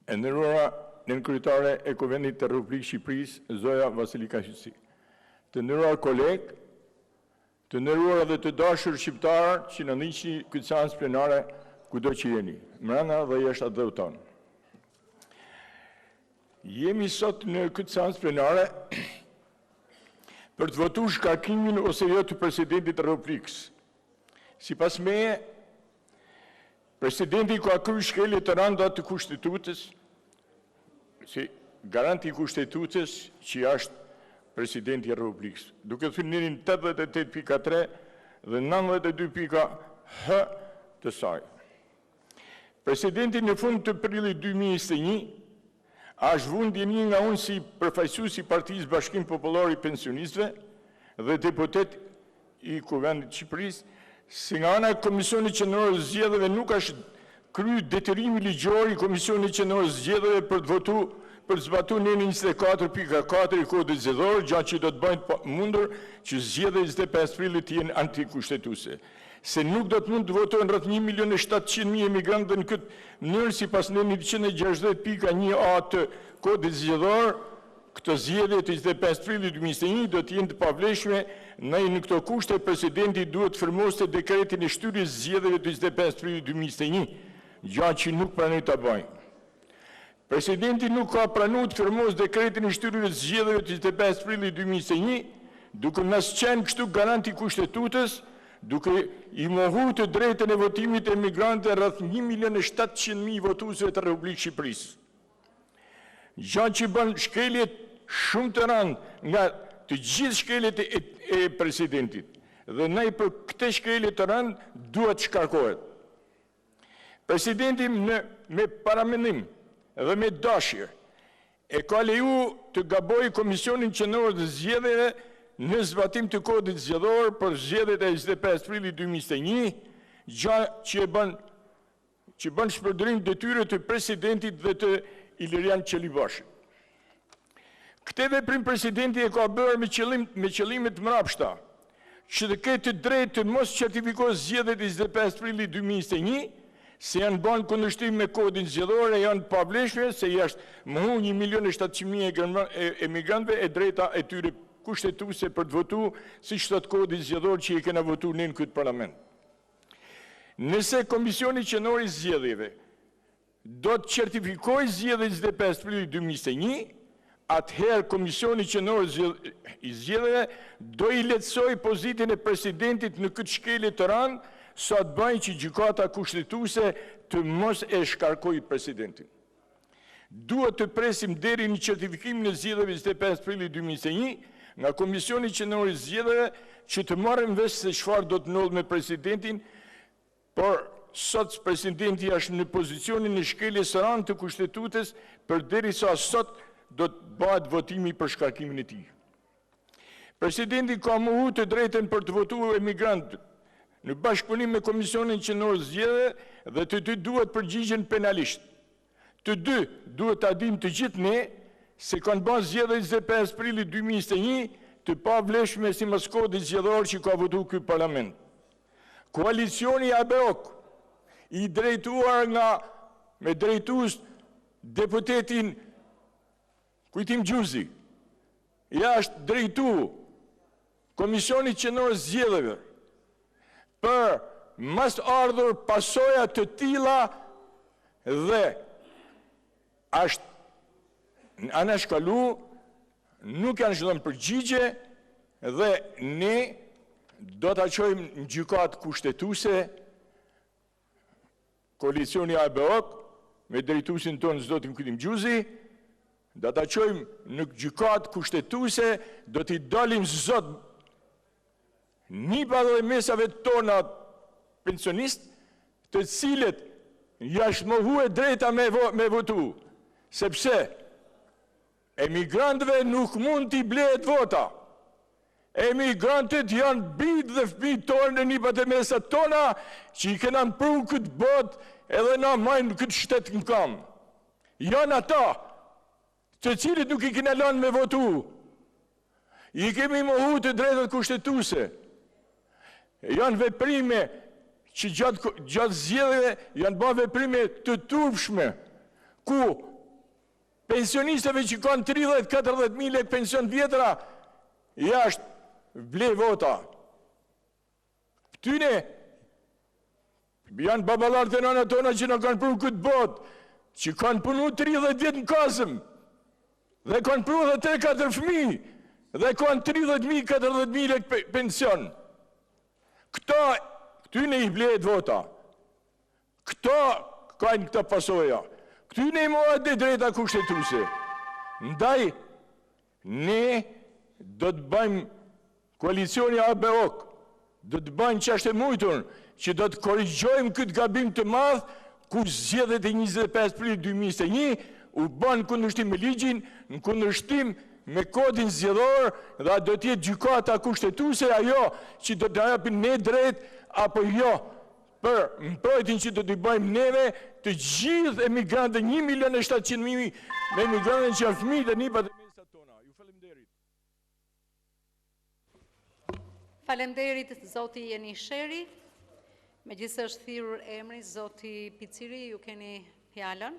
E nderuara nënkryetare e Kuvendit të Republikës Shqipërisë, Zoja Vasilika Hysi. Të nderuar kolegë, të nderuar dhe të dashur shqiptarë që në ndiqni këtë seancë plenare kudo që jeni, brenda dhe jashtë atë tonë. Jemi sot në këtë seancë plenare për të votuar shkarkimin ose jo të presidentit të Republikës. Sipas meje, presidenti ka kryer shkelje të rënda të Kushtetutës, si garanti i Kushtetutës që është presidenti i Republikës, duke thënë 88.3 dhe 92.h të saj. Presidenti në fund të prillit 2021 është vënë ndjenjë nga unë si përfaqësues i Partisë Bashkim Popullor i Pensionistëve dhe deputet i Kuvendit të Shqipërisë, si nga ana e Komisionit Qendror të Zgjedhjeve nuk është kryer detyrimi ligjor i Komisionit Qendror të Zgjedhjeve për të zbatuar nenin 24.4 i Kodit Zgjedhor, gjatë që do të bëjnë mundur që zgjedhjet 25 prillit të jenë antikushtetuese. Se nuk do të mund të votojnë rreth 1.700.000 emigrantë në këtë mënyrë sipas nenit 160.1a të Kodit Zgjedhor, këto zgjedhje të 25 prillit 2021 do të jenë të pavlefshme, në këto kushte presidenti duhet të firmoste dekretin e shtyrjes zgjedhjeve të 25 prillit 2021, gjatë që nuk pranoi ta bëjë. Presidenti nuk ka pranuar të firmosë dekretin e shtyrjes zgjedhjeve të 25 prillit 2021, duke mos qenë kështu garanti i Kushtetutës, duke i mohuar të drejtën e votimit e emigrantëve rreth 1.700.000 votuesve të Republikës Shqipërisë. Gjatë që bën shkelje shumë të rënda nga të gjithë shkeljet e presidentit, dhe ne për këtë shkelje të rëndë duhet shkarkohet. Presidenti me paramendim dhe me dashje e ka leju të gabojë Komisionin Qendror të Zgjedhjeve në zbatim të Kodit Zgjedhor për zgjedhjet e 25 prillit 2021, gjatë që bën shpërdorim detyre të presidentit dhe të Ilirian Qelibashit. Këtë veprim presidenti e ka bërë me qëllime të mrapshta, që të ketë drejt të mos certifikohet zgjedhjet e 25 prillit 2021, se janë bën kundërshtim me Kodin Zgjedhor e janë pavlefshme, se jashtë mohu 1.700.000 emigrantëve e drejta e tyre kushtetuese për të votuar siç thot Kodi Zgjedhor që i kena votuar në këtë parlament. Nëse Komisioni Qendror i Zgjedhjeve do të certifikojë zgjedhjet 25 prillit 2021, atëherë Komisioni Qendror i Zgjedhjeve do i lehtësoj pozitën e presidentit në këtë shkelje të rëndë, sa të bëjë që gjykata kushtetuese të mos e shkarkojë presidentin. Duhet të presim deri në certifikimin e zgjedhjeve 25 prillit 2021 nga Komisioni Qendror i Zgjedhjeve që të marrim vesh se çfarë do të ndodhë me presidentin, por sot presidenti është në pozicionin e shkeljes së rëndë të Kushtetutës përderisa sot do të bëhet votimi për shkarkimin e tij. Presidenti ka mohuar të drejtën për të votuar emigrantët në bashkëpunim me Komisionin Qendror të Zgjedhjeve dhe të dy duhet përgjigjen penalisht. Të dy duhet ta dimë të gjithë ne se kanë bërë zgjedhjet 25 prillit 2021 të pavlefshme si mos Kodi Zgjedhor që ka votuar ky parlament. Koalicioni ABOK i drejtuar me drejtues deputetin Kujtim Gjuzi, është drejtuar Komisionit Qendror të Zgjedhjeve për mos ardhur pasoja të tilla dhe është anashkalu, nuk janë dhënë përgjigje dhe ne do ta çojmë në gjykatë kushtetuese koalicioni ABOK me drejtuesin tonë zotin Kujtim Gjuzi, do ta çojmë në gjykatë kushtetuese, do t'i dalim zot nipa dhe mesave tona pensionistë, të cilët jashtë mohuar drejta me votu, sepse emigrantëve nuk mund t'i blehet vota. Emigrantët janë bijtë dhe fëmijët tonë në nipat e mesat tona që i kena pru këtë botë edhe na majnë këtë shtet në kam. Janë ata të cilët nuk i kena lënë me votu. I kemi mohuar të drejtat kushtetuese. Janë veprime që gjatë zgjedhjeve janë bërë veprime të turpshme, ku pensionistëve që kanë 30-40.000 lekë pension vjetra, jashtë ble vota. Këtyne, janë babalartë e nëna tona që në kanë pru këtë botë, që kanë punu 30 vjetë në kasëm, dhe kanë pru dhe 3-4 fëmijë, dhe kanë 30.000, 40.000 lekë pension. Këtyne i blehet vota. Këto kanë këta pasoja. Këtyne i mohet dhe drejta kushtetuese. Ndaj, ne do të bëjmë koalicioni ABO-k, do të bëjmë që është e mujtur, që do të korrigjojmë këtë gabim të madh, ku zgjedhjet e 25 prill 2021 u bën kundërshtim me ligjin, në kundërshtim me kodin zgjedhor, dhe do të jetë gjykata kushtetuese ajo që do të japin ne drejt apo jo për mbrojtjen që do t'i bëjmë neve të gjithë emigrantët, 1.700.000 me emigrantët që janë fëmijë dhe nipat e mesat tona. Ju faleminderit. Faleminderit zoti Jeni Sheri. Megjithëse është thirrur emri, zoti Piciri, ju keni fjalën.